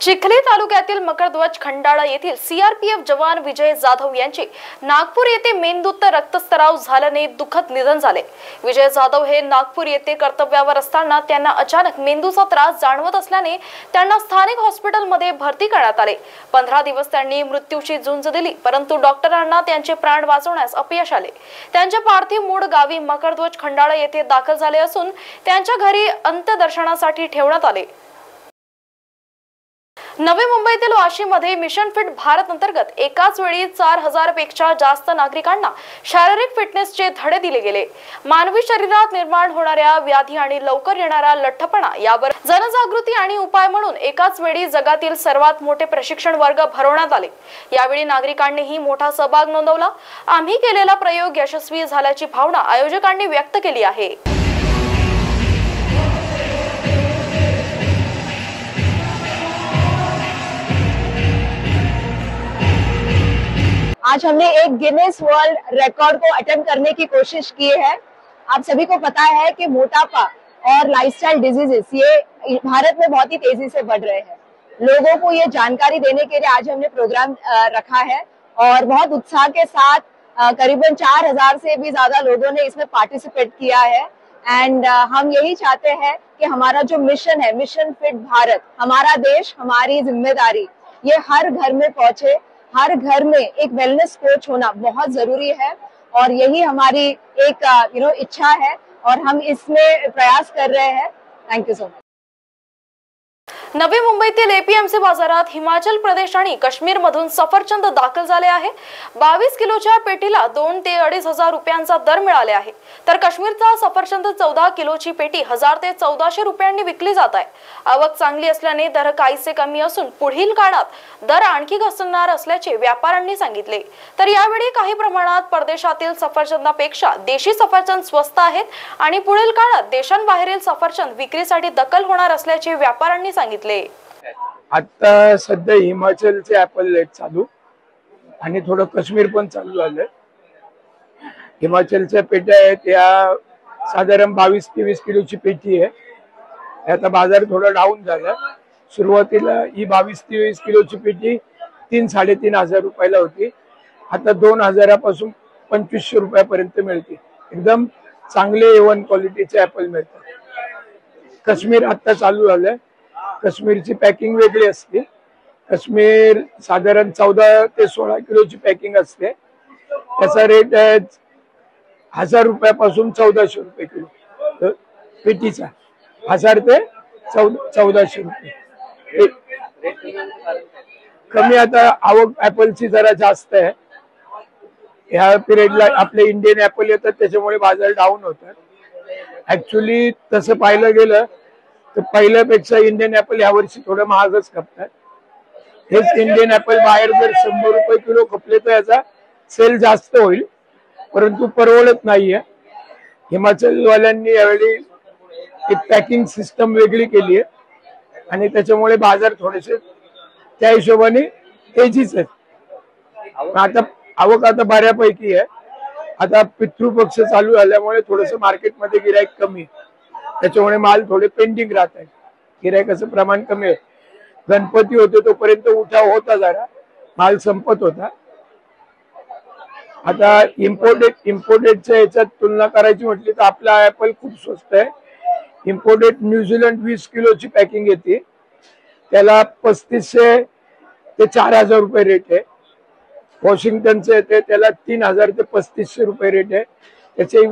चिखली तालुक्यातील मकरध्वज खंडाळा येथील सीआरपीएफ जवान विजय जाधव यांचे नागपूर येथे मेंदूत रक्तस्राव झाल्याने दुःखद निधन झाले। विजय जाधव हे नागपूर येथे कर्तव्यावर असताना त्यांना अचानक मेंदूचा त्रास जाणवत असल्याने त्यांना स्थानिक हॉस्पिटलमध्ये भरती करण्यात आले। 15 दिवस त्यांनी मृत्यूची झुंज दिली, परंतु डॉक्टरांना त्यांचे प्राण वाचवण्यास अपयश आले। त्यांचे पार्थिव मूळ गावी मकरध्वज खंडाळा येथे दाखल झाले असून त्यांच्या घरी अंत्यदर्शनासाठी ठेवण्यात आले। नवी मुंबईतील वाशीमध्ये मिशन फिट भारत अंतर्गत एकाच वेळी 4000 पेक्षा जास्त नागरिकांना शारीरिक फिटनेसचे धडे दिले गेले। मानवी शरीरात निर्माण होणाऱ्या व्याधी आणि लवकर येणारा लठ्ठपणा यावर जनजागृती आणि उपाय म्हणून एकाच वेळी जगातील सर्वात मोठे प्रशिक्षण वर्ग भरवण्यात आले। यावेळी नागरिकांनीही मोठा सहभाग नोंदवला। आम्ही केलेला प्रयोग यशस्वी झाल्याची भावना आयोजकांनी व्यक्त केली आहे। आज हमने एक गिनेस वर्ल्ड रिकॉर्ड को अटेम्प्ट करने की कोशिश की है। आप सभी को पता है कि मोटापा और लाइफस्टाइल डिजीजेस ये भारत में बहुत ही तेजी से बढ़ रहे हैं। लोगों को ये जानकारी देने के लिए आज हमने प्रोग्राम रखा है और बहुत उत्साह के साथ करीबन 4000 से भी ज्यादा लोगों ने इसमें पार्टिसिपेट किया है। एंड हम यही चाहते हैं कि हमारा जो मिशन है, मिशन फिट भारत, हमारा देश हमारी जिम्मेदारी, ये हर घर में पहुंचे। हर घर में एक वेलनेस कोच होना बहुत जरूरी है और यही हमारी एक इच्छा है और हम इसमें प्रयास कर रहे हैं। Thank you so much. नवी मुंबईतील एपीएमसी बाजारात हिमाचल प्रदेश आणि काश्मीर मधून सफरचंद दाखल झाले आहे। 22 किलोच्या पेटीला 2 ते 2.5 हजार रुपयांचा दर मिळाले आहे, तर काश्मीरचा सफरचंद 14 किलोची पेटी 1000 ते 1400 रुपयांनी विकली जात आहे। आवक चांगली असल्याने दर काहीसे कमी असून पुढील काळात दर आणखी घसरणार असल्याचे व्यापाऱ्यांनी सांगितले। तर यावेळी काही प्रमाणात परदेशातील सफरचंदापेक्षा देशी सफरचंद स्वस्त आहेत आणि पुढील काळात देशांबाहेरील सफरचंद विक्रीसाठी दखल होणार असल्याचे व्यापाऱ्यांनी सांगितले। आता सध्या हिमाचलचे ऍपल लेट चालू आणि थोडं काश्मीर पण चालू झालंय। हिमाचलच्या पेट्या आहेत या साधारण 22-23 किलोची पेटी आहे। आता बाजार थोडा डाऊन झाला। सुरुवातीला ही 22-23 किलोची पेटी 3-3.5 हजार रुपयाला होती, आता 2000 पासून 2500 रुपयापर्यंत मिळते। एकदम चांगले A1 क्वालिटीचे ऍपल मिळतात। काश्मीर आता चालू झालंय। काश्मीरची पॅकिंग वेगळी असते। काश्मीर साधारण 14 ते 16 किलोची पॅकिंग असते। त्याचा रेट आहे 1000 रुपयापासून 1400 रुपये किलो पेटीचा, 1000 ते 1400 रुपये कमी। आता आवक ऍपलची जरा जास्त आहे। ह्या पिरियडला आपले इंडियन ऍपल येतात, त्याच्यामुळे बाजार डाऊन होतात। ऍक्च्युली तसं पाहिलं गेलं तर पहिल्यापेक्षा इंडियन ऍपल यावर्षी थोडं महागच खपतात। हेच इंडियन ऍपल बाहेर जर 100 रुपये किलो खपले तर याचा सेल जास्त होईल, परंतु परवडत नाहीये। हिमाचल वाल्यांनी यावेळी एक पॅकिंग सिस्टम वेगळी केली आहे आणि त्याच्यामुळे बाजार थोडेसे त्या हिशोबाने तेजीच आहे। आता आवक आता बऱ्यापैकी आहे। आता पितृपक्ष चालू झाल्यामुळे थोडस मार्केटमध्ये गिराईक कमी, त्याच्यामुळे माल थोडे पेंडिंग राहत आहे। गिराईकाचं प्रमाण कमी आहे। गणपती होते तोपर्यंत उठाव होता, जरा माल संपत होता। आता इम्पोर्टेडच्या याच्यात तुलना करायची म्हटली तर आपला ऍपल खूप स्वस्त आहे। इम्पोर्टेड न्यूझीलंड 20 किलोची पॅकिंग येते, त्याला 3500 ते 4000 रुपये रेट आहे। वॉशिंग्टनचं येते त्याला 3000 ते 3500 रुपये रेट आहे। त्याचे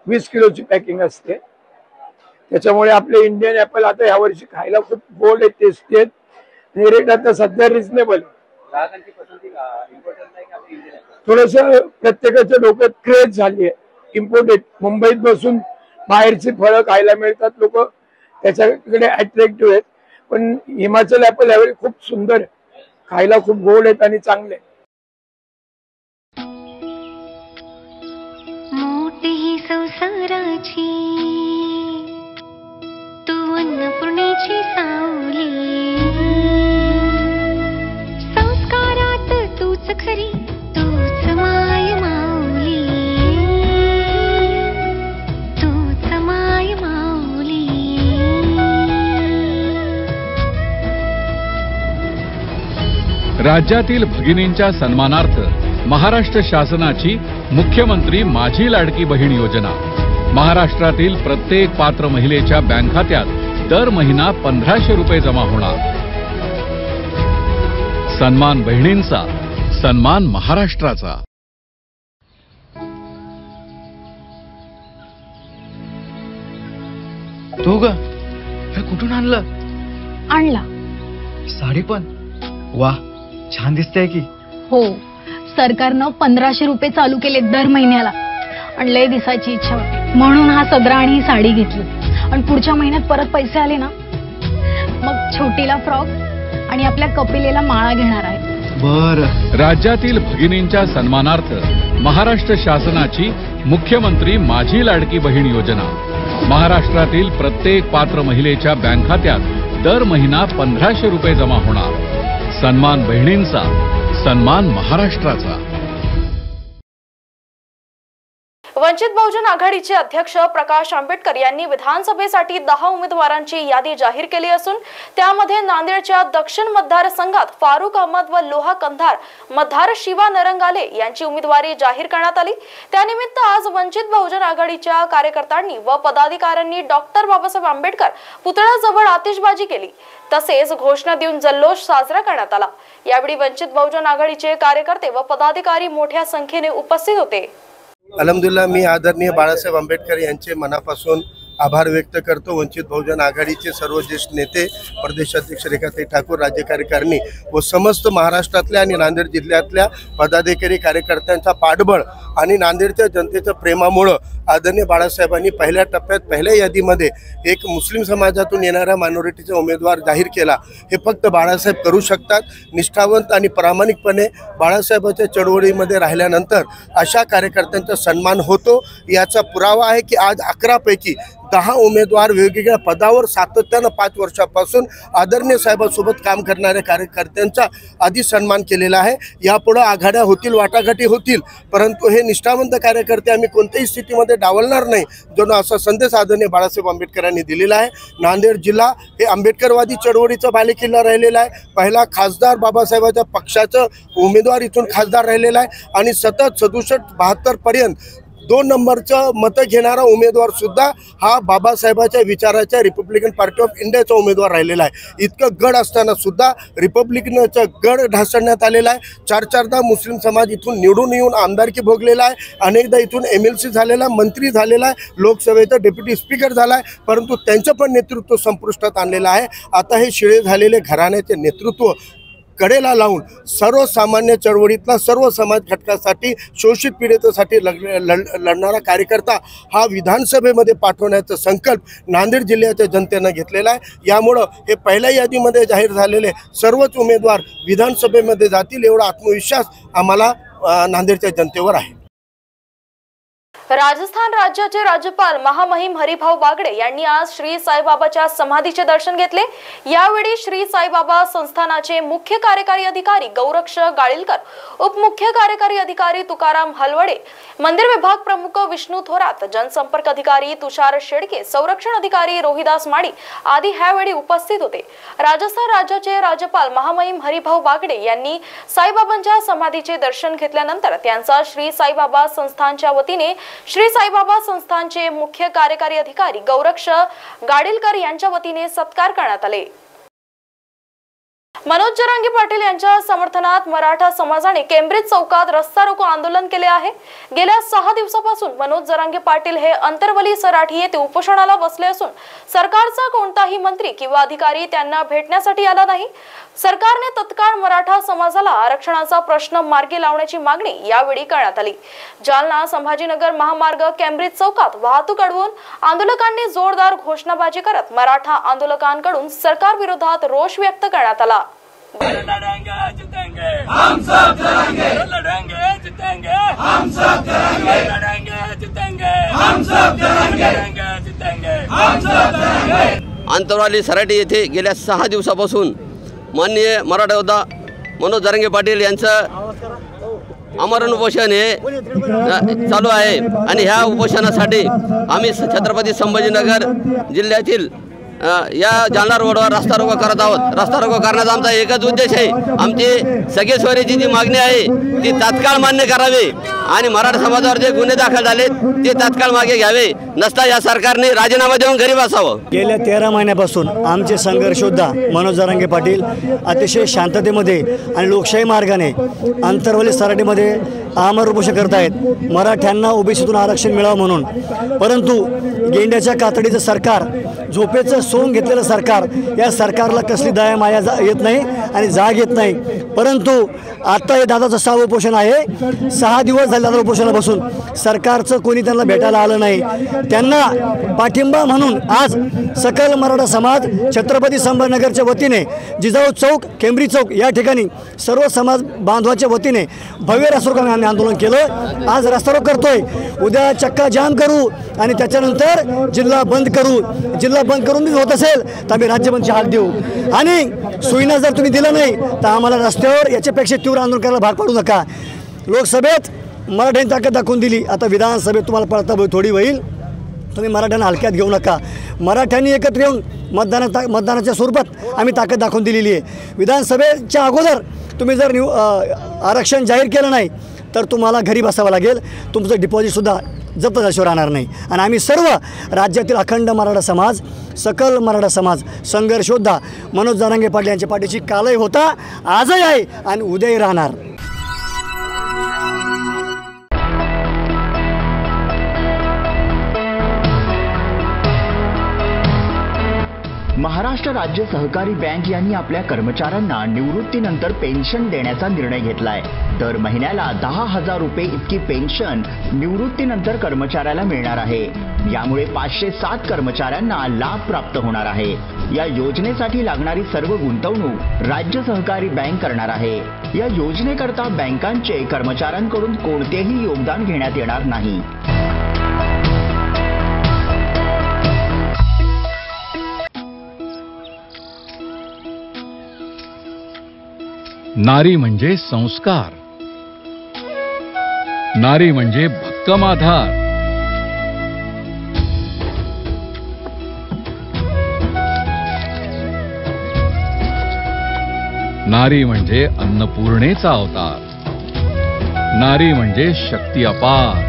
20 किलोची पॅकिंग असते। त्याच्यामुळे आपले इंडियन ऍपल आता यावर्षी खायला खूप गोड आहेत, टेस्टी आहेत आणि रेट आता सध्या रिझनेबल। थोडस प्रत्येकाच्या डोक्यात क्रेज झाली आहे इम्पोर्टेड। मुंबईत बसून बाहेरची फळं खायला मिळतात, लोक त्याच्याकडे अट्रॅक्टिव्ह आहेत, पण हिमाचल ऍपल यावेळी खूप सुंदर, खायला खूप गोड आहेत आणि चांगले आहेत। मोठी संसाराची तू अन्नपूर्णेची सावली, संस्कारात तूच खरी, तूच माय माऊली, तूच माय माऊली। राज्यातील भगिनींच्या सन्मानार्थ महाराष्ट्र शासनाची मुख्यमंत्री माझी लाडकी बहीण योजना। महाराष्ट्रातील प्रत्येक पात्र महिलेच्या बँक खात्यात दर महिना 1500 रुपये जमा होणार। सन्मान बहिणींचा, सन्मान महाराष्ट्राचा। तू ग हे कुठून आणलं? आणला साडी पण वा, छान दिसते की। हो, सरकारनं 1500 रुपये चालू केले दर महिन्याला। आणि लय दिसायची इच्छा होती म्हणून हा सदरा आणि ही साडी घेतली। आणि पुढच्या महिन्यात परत पैसे आले ना, मग छोटीला फ्रॉक आणि आपल्या कपिलेला माळा घेणार आहे। बर, राज्यातील भगिनींच्या सन्मानार्थ महाराष्ट्र शासनाची मुख्यमंत्री माझी लाडकी बहीण योजना। महाराष्ट्रातील प्रत्येक पात्र महिलेच्या बँक खात्यात दर महिना 1500 रुपये जमा होणार। सन्मान बहिणींचा, सन्मान महाराष्ट्राचा। वंचित बहुजन आघाडीचे अध्यक्ष प्रकाश आंबेडकर यांनी विधानसभेसाठी 10 उमेदवारांची यादी जाहीर केली असून त्यामध्ये नांदेडच्या दक्षिण मतदारसंघात फारुख अहमद व लोहा कंधार मतदार शिवा नरंगाले यांची उमेदवारी जाहीर करण्यात आली। त्यानिमित्त आज वंचित बहुजन आघाडीच्या कार्यकर्त्यांनी व पदाधिकाऱ्यांनी डॉक्टर बाबासाहेब आंबेडकर पुतळ्याजवळ आतिषबाजी केली, तसेच घोषणा देऊन जल्लोष साजरा करण्यात आला। यावेळी वंचित बहुजन आघाडीचे कार्यकर्ते व पदाधिकारी मोठ्या संख्येने उपस्थित होते। अल्हम्दुलिल्लाह, मी आदरणीय बाळासाहेब आंबेडकर यांचे मनापासून आभार व्यक्त करतो। वंचित बहुजन आघाडीचे सर्व ज्येष्ठ नेते, प्रदेशाध्यक्ष रेखाताई ठाकूर, राज्य कार्यकारिणी व समस्त महाराष्ट्रातल्या आणि नांदेड जिल्ह्यातल्या पदाधिकारी कार्यकर्त्यांचा पाठबळ आणि नांदेडच्या जनतेच्या प्रेमामुळे आदरणीय बाळासाहेबांनी पहिल्या टप्प्यात पहिल्या यादीमध्ये एक मुस्लिम समाजातून येणारा मायनॉरिटीचा उमेदवार जाहीर केला। हे फक्त बाळासाहेब करू शकतात। निष्ठावंत आणि प्रामाणिकपणे बाळासाहेबांच्या चळवळीमध्ये राहिल्यानंतर अशा कार्यकर्त्यांचा सन्मान होतो। याचा पुरावा आहे की आज 11 पैकी 10 उमेदवार वेगवेगळ्या पदावर सातत्यानं 5 वर्षापासून आदरणीय साहेबांसोबत काम करणाऱ्या कार्यकर्त्यांचा आधी सन्मान केलेला आहे। यापुढे आघाड्या होतील, वाटाघाटी होतील, परंतु हे निष्ठावंत कार्यकर्ते आम्ही कोणत्याही स्थितीमध्ये डावलणार नाही, जणू असा संदेश आदरणीय बाळासाहेब आंबेडकरांनी दिलेला आहे। नांदेड जिल्हा हे आंबेडकरवादी चळवळीचा बालेकिल्ला राहिलेला आहे। पहिला खासदार बाबासाहेबांच्या पक्षाचा उमेदवार इथून खासदार राहिलेला आहे आणि सतत 67-72 पर्यंत 2 नंबरचं मतं घेणारा उमेदवार सुद्धा हा बाबासाहेबांच्या विचाराच्या रिपब्लिकन पार्टी ऑफ इंडियाचा उमेदवार राहिलेला आहे। इतकं गड असताना सुद्धा रिपब्लिकनचा गड ढासळण्यात आलेला आहे। 4-4दा मुस्लिम समाज इथून निवडून येऊन आमदारकी भोगलेला आहे, अनेकदा इथून MLC झालेला, मंत्री झालेला आहे, लोकसभेचा डेप्युटी स्पीकर झाला आहे, परंतु त्यांचं पण नेतृत्व संपुष्टात आणलेलं आहे। आता हे शिळे झालेले घराण्याचे नेतृत्व कडेला लावून सर्वसामान्य चळवळीतला सर्व समाज घटकासाठी, शोषित पीडितासाठी लढणारा कार्यकर्ता हा विधानसभेमध्ये पाठवण्याचा संकल्प नांदेड जिल्ह्याच्या जनतेनं घेतलेला आहे। यामुळं हे पहिल्या यादीमध्ये जाहीर झालेले सर्वच उमेदवार विधानसभेमध्ये जातील एवढा आत्मविश्वास आम्हाला नांदेडच्या जनतेवर आहे। राजस्थान राज्याचे राज्यपाल महामहिम हरिभाऊ बागडे यांनी आज श्री साईबाबाच्या समाधीचे दर्शन घेतले। यावेळी श्री साईबाबा संस्थानाचे मुख्य कार्यकारी अधिकारी गौरक्ष गाळीलकर, उपमुख्य कार्यकारी अधिकारी तुकाराम हलवडे, मंदिर विभाग प्रमुख विष्णू थोरात, जनसंपर्क अधिकारी तुषार शेडके, संरक्षण अधिकारी रोहिदास माडी आदी ह्यावेळी उपस्थित होते। राजस्थान राज्याचे राज्यपाल महामहिम हरिभाऊ बागडे यांनी साईबाबांच्या समाधीचे दर्शन घेतल्यानंतर त्यांचा श्री साईबाबा संस्थानच्या वतीने श्री साईबाबा संस्थानचे मुख्य कार्यकारी अधिकारी गौरक्ष गाडीलकर यांच्या वतीने सत्कार करण्यात आले। मनोज जरांगे पाटील यांच्या समर्थनात मराठा समाजाने केम्ब्रिज चौकात रस्ता रोको आंदोलन केले आहे। गेल्या 6 दिवसापासून मनोज जरांगे पाटील हे अंतरवली सराठी येथे उपोषणाला बसले असून सरकारचा कोणताही मंत्री किंवा अधिकारी त्यांना भेटण्यासाठी आला नाही। सरकारने तत्काळ मराठा समाजाला आरक्षणाचा प्रश्न मार्गी लावण्याची मागणी यावेळी करण्यात आली। जालना संभाजीनगर महामार्ग केम्ब्रिज चौकात वाहतूक अडवून आंदोलकांनी जोरदार घोषणाबाजी करत मराठा आंदोलकांकडून सरकार विरोधात रोष व्यक्त करण्यात आला। लड़ेंगे जीतेंगे हम सब लड़ेंगे, लड़ेंगे जीतेंगे हम सब लड़ेंगे, लड़ेंगे जीतेंगे हम सब लड़ेंगे, जीतेंगे हम सब लड़ेंगे। अंतरवाली सराटी येथे गेल्या 6 दिवसापासून माननीय मराठा योद्धा मनोज जरांगे पाटील यांचं आमरण उपोषण हे चालू आहे आणि ह्या उपोषणासाठी आम्ही छत्रपती संभाजीनगर जिल्ह्यातील या जालना रोडवर रस्ता रोको करत आहोत। रस्ता रोको करण्याचा आमचा एकच उद्देश आहे, आमची सगळे सोयरीची जी मागणी आहे ती तात्काळ मान्य करावी आणि मराठा समाजावर जे गुन्हे दाखल झाले ते तात्काळ मागे घ्यावे, नसता या सरकारने राजीनामा देऊन घरी बसावं। गेल्या 13 महिन्यापासून आमचे संघर्ष योद्धा मनोज जरांगे पाटील अतिशय शांततेमध्ये आणि लोकशाही मार्गाने अंतरवली सराटीमध्ये आमरण उपोषण करत आहेत, मराठ्यांना ओबीसीतून आरक्षण मिळावं म्हणून। परंतु गेंड्याच्या कातडीचं सरकार, झोपेचं सोंग घेतलेलं सरकार, या सरकारला कसली दया माया येत नाही आणि जाग येत नाही। परंतु आता हे दादाचं 6वं उपोषण आहे, 6 दिवस झाले दादा उपोषणाला बसून, सरकारचं कोणी त्यांना भेटायला आलं नाही। त्यांना पाठिंबा म्हणून आज सकल मराठा समाज छत्रपती संभाजीनगरच्या वतीने जिजाऊ चौक, केंब्री चौक या ठिकाणी सर्व समाज बांधवाच्या वतीने भव्य रस्ता आम्ही आंदोलन केलं। आज रस्ता रोको करतोय, उद्या चक्का जाम करू आणि त्याच्यानंतर जिल्हा बंद करू। जिल्हा बंद करून होत असेल तर आम्ही राज्यबंदची हाक देऊ आणि सुविधा जर तुम्ही दिलं नाही तर आम्हाला रस्त्यावर याच्यापेक्षा तीव्र आंदोलन करायला भाग पाडू नका। लोकसभेत मराठ्यांनी ताकद दाखवून दिली, आता विधानसभेत तुम्हाला पळता थोडी होईल, तुम्ही मराठ्यांना हलक्यात घेऊ नका। मराठ्यांनी एकत्र येऊन मतदानाच्या स्वरूपात आम्ही ताकद दाखवून दिलेली आहे। विधानसभेच्या अगोदर तुम्ही जर आरक्षण जाहीर केलं नाही तर तुम्हाला घरी बसावं लागेल, तुमचं डिपॉझिटसुद्धा जप्त झाल्याशिवाय राहणार नाही। आणि आम्ही सर्व राज्यातील अखंड मराठा समाज, सकल मराठा समाज संघर्ष योद्धा मनोज जरांगे पाटील यांच्या पाठीशी कालही होता, आजही आहे आणि उद्याही राहणार। महाराष्ट्र राज्य सहकारी बँक यांनी आपल्या कर्मचाऱ्यांना निवृत्तीनंतर पेन्शन देण्याचा निर्णय घेतलाय। दर महिन्याला 10,000 रुपये इतकी पेन्शन निवृत्तीनंतर कर्मचाऱ्याला मिळणार आहे। यामुळे 507 कर्मचाऱ्यांना लाभ प्राप्त होणार आहे। या योजनेसाठी लागणारी सर्व गुंतवणूक राज्य सहकारी बँक करणार आहे। या योजनेकरता बँकांचे कर्मचाऱ्यांकडून कोणतेही योगदान घेण्यात येणार नाही। नारी म्हणजे संस्कार, नारी म्हणजे भक्कम आधार, नारी म्हणजे अन्नपूर्णेचा अवतार, नारी म्हणजे शक्ती अपार।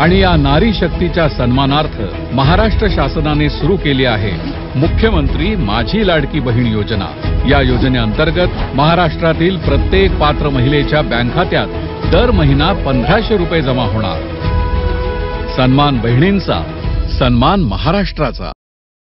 आणि या नारी शक्तीच्या सन्मानार्थ महाराष्ट्र शासनाने सुरू केली आहे मुख्यमंत्री माझी लाडकी बहीण योजना। या योजनेअंतर्गत महाराष्ट्रातील प्रत्येक पात्र महिलेच्या बँक खात्यात दर महिना 1500 रुपये जमा होणार। सन्मान बहिणींचा, सन्मान महाराष्ट्राचा।